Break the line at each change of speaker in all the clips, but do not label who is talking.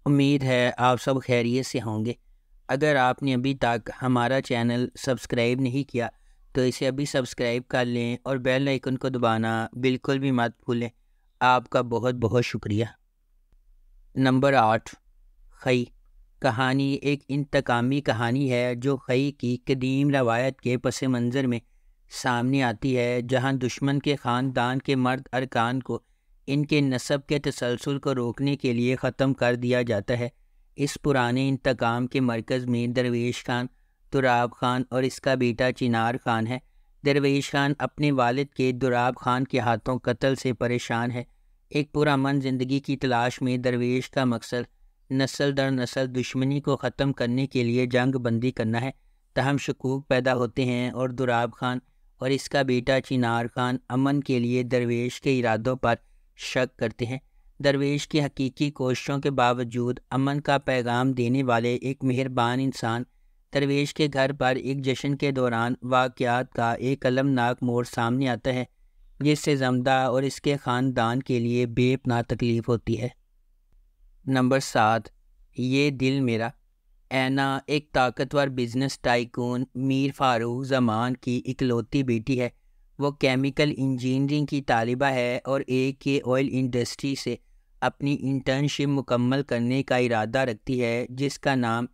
امید ہے آپ سب خیریت سے ہوں گے۔ اگر آپ نے ابھی تک ہمارا چینل سبسکرائب نہیں کیا تو اسے ابھی سبسکرائب کر لیں اور بیل آئیکن کو دبانا بالکل بھی مت بھولیں۔ آپ کا بہت بہت شکریہ۔ نمبر 8، خی۔ کہانی ایک انتقامی کہانی ہے جو خی کی قدیم روایت کے پس منظر میں سامنے آتی ہے، جہاں دشمن کے خاندان کے مرد ارکان کو ان کے نسب کے تسلسل کو روکنے کے لیے ختم کر دیا جاتا ہے۔ اس پرانے انتقام کے مرکز میں درویش خان، دوراب خان اور اس کا بیٹا چنار خان ہے۔ درویش خان اپنے والد کے دوراب خان کے ہاتھوں قتل سے پریشان ہے۔ ایک پرامن زندگی کی تلاش میں درویش کا مقصد نسل در نسل دشمنی کو ختم کرنے کے لیے جنگ بندی کرنا ہے۔ تاہم شکوک پیدا ہوتے ہیں اور دوراب خان اور اس کا بیٹا چنار خان امن کے لیے درویش کے ارادوں پر شک کرتے ہیں۔ درویش کی حقیقی کوششوں کے باوجود امن کا پیغام دینے والے ایک مہربان انسان درویش کے گھر پر ایک جشن کے دوران واقعات کا ایک المناک موڑ سامنے آتا ہے، جس سے زمدہ اور اس کے خاندان کے لیے بے پناہ تکلیف ہوتی ہے۔ نمبر 7، یہ دل میرا۔ اینا ایک طاقتور بزنس ٹائکون میر فاروق زمان کی اکلوتی بیٹی ہے۔ وہ کیمیکل انجینئرنگ کی طالبہ ہے اور کے آئل انڈسٹری سے اپنی انٹرنشپ مکمل کرنے کا ارادہ رکھتی ہے، جس کا نام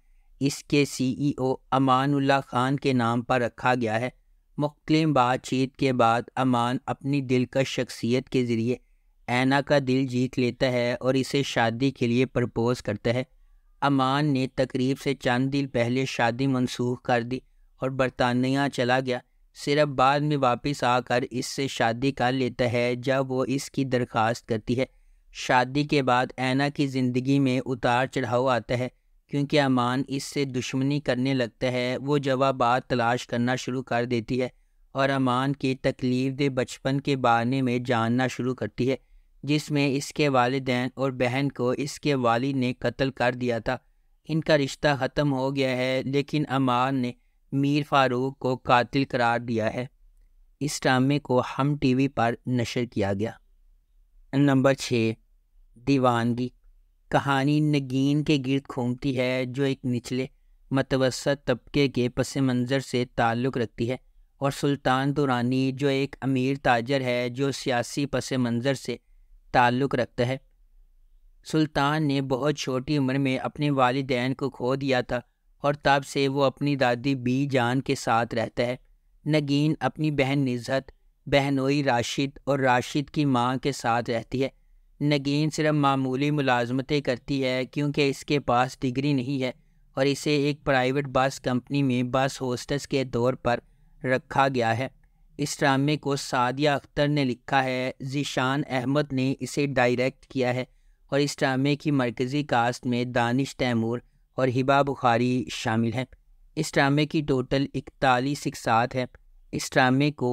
اس کے CEO امان اللہ خان کے نام پر رکھا گیا ہے۔ مختلف بات چیت کے بعد امان اپنی دلکش شخصیت کے ذریعے اینا کا دل جیت لیتا ہے اور اسے شادی کے لیے پرپوز کرتا ہے۔ امان نے تقریب سے چند دن پہلے شادی منسوخ کر دی اور برطانیہ چلا گیا، صرف بعد میں واپس آ کر اس سے شادی کر لیتا ہے جب وہ اس کی درخواست کرتی ہے۔ شادی کے بعد اینا کی زندگی میں اتار چڑھاؤ آتا ہے، کیونکہ امان اس سے دشمنی کرنے لگتا ہے۔ وہ جوابات تلاش کرنا شروع کر دیتی ہے اور امان کے تکلیف دہ بچپن کے بارے میں جاننا شروع کرتی ہے، جس میں اس کے والدین اور بہن کو اس کے والد نے قتل کر دیا تھا۔ ان کا رشتہ ختم ہو گیا ہے، لیکن امان نے میر فاروق کو قاتل قرار دیا ہے۔ اس ڈرامے کو ہم ٹی وی پر نشر کیا گیا۔ نمبر 6، دیوانگی۔ کہانی نگین کے گرد گھومتی ہے، جو ایک نچلے متوسط طبقے کے پس منظر سے تعلق رکھتی ہے، اور سلطان درانی، جو ایک امیر تاجر ہے جو سیاسی پس منظر سے تعلق رکھتا ہے۔ سلطان نے بہت چھوٹی عمر میں اپنے والدین کو کھو دیا تھا اور تب سے وہ اپنی دادی بی جان کے ساتھ رہتا ہے۔ نگین اپنی بہن نزہت، بہنوئی راشد اور راشد کی ماں کے ساتھ رہتی ہے۔ نگین صرف معمولی ملازمتیں کرتی ہے کیونکہ اس کے پاس ڈگری نہیں ہے اور اسے ایک پرائیویٹ بس کمپنی میں بس ہوسٹس کے طور پر رکھا گیا ہے۔ اس ڈرامے کو سعدیہ اختر نے لکھا ہے، ذیشان احمد نے اسے ڈائریکٹ کیا ہے، اور اس ڈرامے کی مرکزی کاسٹ میں دانش تیمور اور ہبہ بخاری شامل ہیں۔ اس ڈرامے کی ٹوٹل 41 اقساط ہے۔ اس ڈرامے کو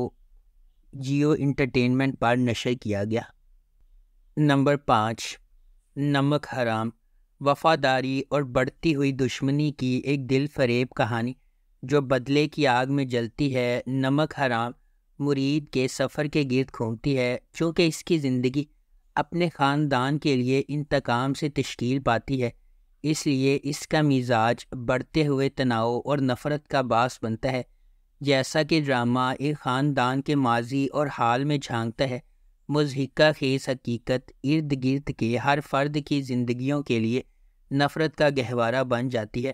جیو انٹرٹینمنٹ پر نشر کیا گیا۔ نمبر 5، نمک حرام۔ وفاداری اور بڑھتی ہوئی دشمنی کی ایک دل فریب کہانی جو بدلے کی آگ میں جلتی ہے۔ نمک حرام مرید کے سفر کے گرد گھومتی ہے، چونکہ اس کی زندگی اپنے خاندان کے لیے انتقام سے تشکیل پاتی ہے، اس لیے اس کا مزاج بڑھتے ہوئے تناؤ اور نفرت کا باعث بنتا ہے۔ جیسا کہ ڈرامہ ایک خاندان کے ماضی اور حال میں جھانکتا ہے، مضحکہ خیز حقیقت ارد گرد کے ہر فرد کی زندگیوں کے لیے نفرت کا گہوارہ بن جاتی ہے۔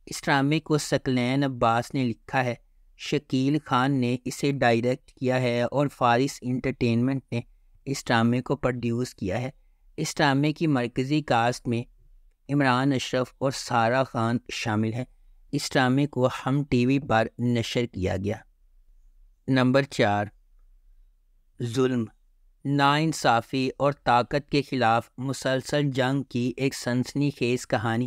اس ڈرامے کو ثقلین عباس نے لکھا ہے، شکیل خان نے اسے ڈائریکٹ کیا ہے اور فارس انٹرٹینمنٹ نے اس ڈرامے کو پروڈیوس کیا ہے۔ اس ڈرامے کی مرکزی کاسٹ میں عمران اشرف اور سارہ خان شامل ہیں۔ اس ڈرامے کو ہم ٹی وی پر نشر کیا گیا۔ نمبر 4، ظلم۔ ناانصافی اور طاقت کے خلاف مسلسل جنگ کی ایک سنسنی خیز کہانی۔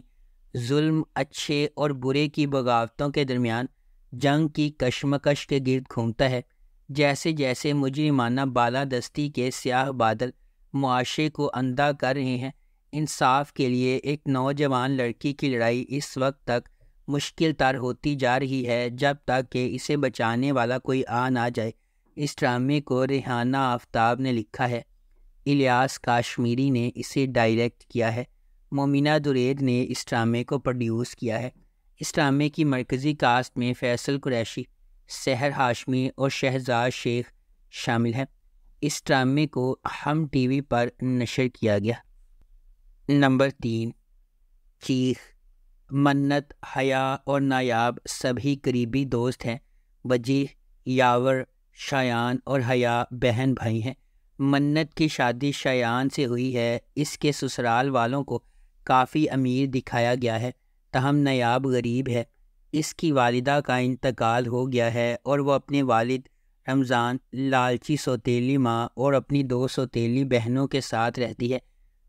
ظلم، اچھے اور برے کی بغاوتوں کے درمیان جنگ کی کشمکش کے گرد گھومتا ہے۔ جیسے جیسے مجرمانہ بالادستی کے سیاہ بادل معاشرے کو اندھا کر رہے ہیں، انصاف کے لیے ایک نوجوان لڑکی کی لڑائی اس وقت تک مشکل تر ہوتی جا رہی ہے جب تک کہ اسے بچانے والا کوئی آ نہ جائے۔ اس ڈرامے کو ریحانہ آفتاب نے لکھا ہے، الیاس کاشمیری نے اسے ڈائریکٹ کیا ہے، مومنہ درید نے اس ڈرامے کو پروڈیوس کیا ہے۔ اس ڈرامے کی مرکزی کاسٹ میں فیصل قریشی، سحر ہاشمی اور شہزاد شیخ شامل ہیں۔ اس ڈرامے کو ہم ٹی وی پر نشر کیا گیا۔ نمبر 3، چیخ۔ منت، حیا اور نایاب سبھی قریبی دوست ہیں۔ وجیح، یاور، شایان اور حیا بہن بھائی ہیں۔ منت کی شادی شایان سے ہوئی ہے۔ اس کے سسرال والوں کو کافی امیر دکھایا گیا ہے، تاہم نایاب غریب ہے۔ اس کی والدہ کا انتقال ہو گیا ہے اور وہ اپنے والد رمضان، لالچی سوتیلی ماں اور اپنی 2 سوتیلی بہنوں کے ساتھ رہتی ہے۔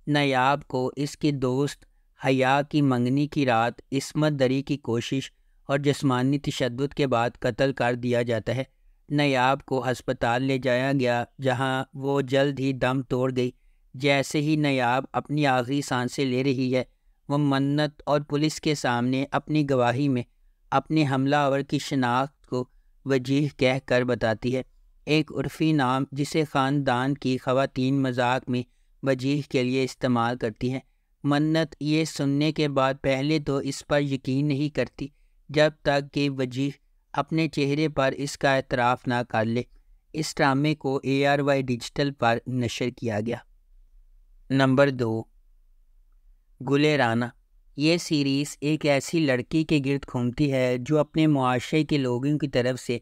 نایاب کو اس کے دوست حیا کی منگنی کی رات عصمت دری کی کوشش اور جسمانی تشدد کے بعد قتل کر دیا جاتا ہے۔ نایاب کو ہسپتال لے جایا گیا جہاں وہ جلد ہی دم توڑ گئی۔ جیسے ہی نایاب اپنی آخری سانسیں لے رہی ہے، وہ منت اور پولیس کے سامنے اپنی گواہی میں اپنے حملہ آور کی شناخت کو وجیح کہہ کر بتاتی ہے، ایک عرفی نام جسے خاندان کی خواتین مذاق میں وجیح کے لیے استعمال کرتی ہیں۔ منت یہ سننے کے بعد پہلے تو اس پر یقین نہیں کرتی جب تک کہ وجیح اپنے چہرے پر اس کا اعتراف نہ کر لے۔ اس ڈرامے کو ARY ڈیجیٹل پر نشر کیا گیا۔ نمبر 2، گل رانا۔ یہ سیریز ایک ایسی لڑکی کے گرد گھومتی ہے جو اپنے معاشرے کے لوگوں کی طرف سے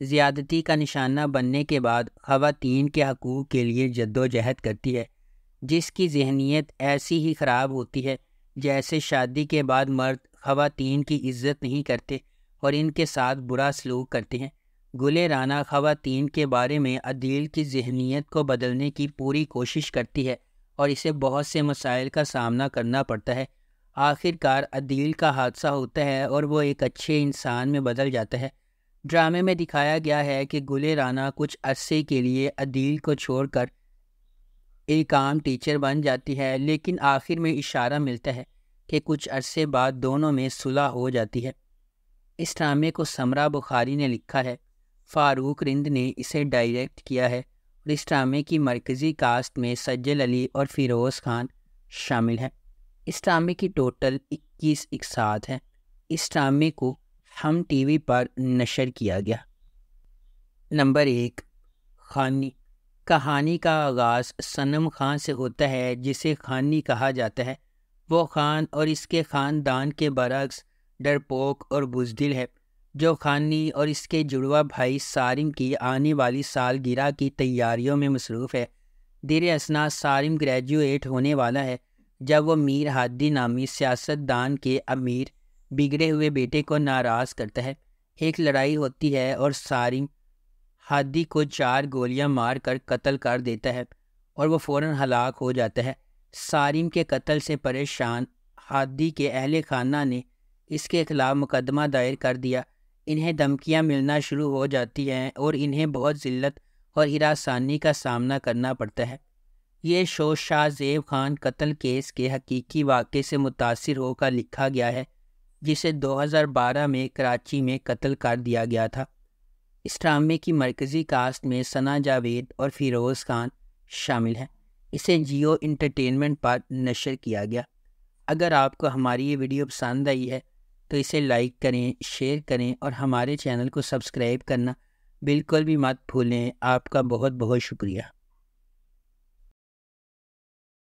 زیادتی کا نشانہ بننے کے بعد خواتین کے حقوق کے لیے جدوجہد کرتی ہے، جس کی ذہنیت ایسی ہی خراب ہوتی ہے جیسے شادی کے بعد مرد خواتین کی عزت نہیں کرتے اور ان کے ساتھ برا سلوک کرتے ہیں۔ گل رانا خواتین کے بارے میں عدیل کی ذہنیت کو بدلنے کی پوری کوشش کرتی ہے اور اسے بہت سے مسائل کا سامنا کرنا پڑتا ہے۔ آخر کار عدیل کا حادثہ ہوتا ہے اور وہ ایک اچھے انسان میں بدل جاتا ہے۔ ڈرامے میں دکھایا گیا ہے کہ گل رانا کچھ عرصے کے لیے عدیل کو چھوڑ کر ایک عام ٹیچر بن جاتی ہے، لیکن آخر میں اشارہ ملتا ہے کہ کچھ عرصے بعد دونوں میں صلح ہو جاتی ہے۔ اس ڈرامے کو سمرا بخاری نے لکھا ہے، فاروق رند نے اسے ڈائریکٹ کیا ہے اور اس ڈرامے کی مرکزی کاسٹ میں سجل علی اور فیروز خان شامل ہیں۔ اس ڈرامے کی ٹوٹل 21 اقساط ہیں۔ اس ڈرامے کو ہم ٹی وی پر نشر کیا گیا۔ نمبر 1، خانی۔ کہانی کا آغاز صنم خان سے ہوتا ہے جسے خانی کہا جاتا ہے۔ وہ خان اور اس کے خاندان کے برعکس ڈرپوک اور بزدل ہے، جو خانی اور اس کے جڑواں بھائی صارم کی آنے والی سالگرہ کی تیاریوں میں مصروف ہے۔ در اثنا صارم گریجویٹ ہونے والا ہے جب وہ میر ہادی نامی سیاستدان کے امیر بگڑے ہوئے بیٹے کو ناراض کرتا ہے۔ ایک لڑائی ہوتی ہے اور صارم ہادی کو 4 گولیاں مار کر قتل کر دیتا ہے اور وہ فوراً ہلاک ہو جاتا ہے۔ صارم کے قتل سے پریشان ہادی کے اہل خانہ نے اس کے خلاف مقدمہ دائر کر دیا۔ انہیں دھمکیاں ملنا شروع ہو جاتی ہیں اور انہیں بہت ذلت اور ہراسانی کا سامنا کرنا پڑتا ہے۔ یہ شو شاہ زیب خان قتل کیس کے حقیقی واقعے سے متاثر ہو کر لکھا گیا ہے، جسے 2012 میں کراچی میں قتل کر دیا گیا تھا۔ اس ڈرامے کی مرکزی کاسٹ میں ثنا جاوید اور فیروز خان شامل ہیں۔ اسے جیو انٹرٹینمنٹ پر نشر کیا گیا۔ اگر آپ کو ہماری یہ ویڈیو پسند آئی ہے تو اسے لائک کریں، شیئر کریں اور ہمارے چینل کو سبسکرائب کرنا بالکل بھی مت بھولیں۔ آپ کا بہت بہت شکریہ۔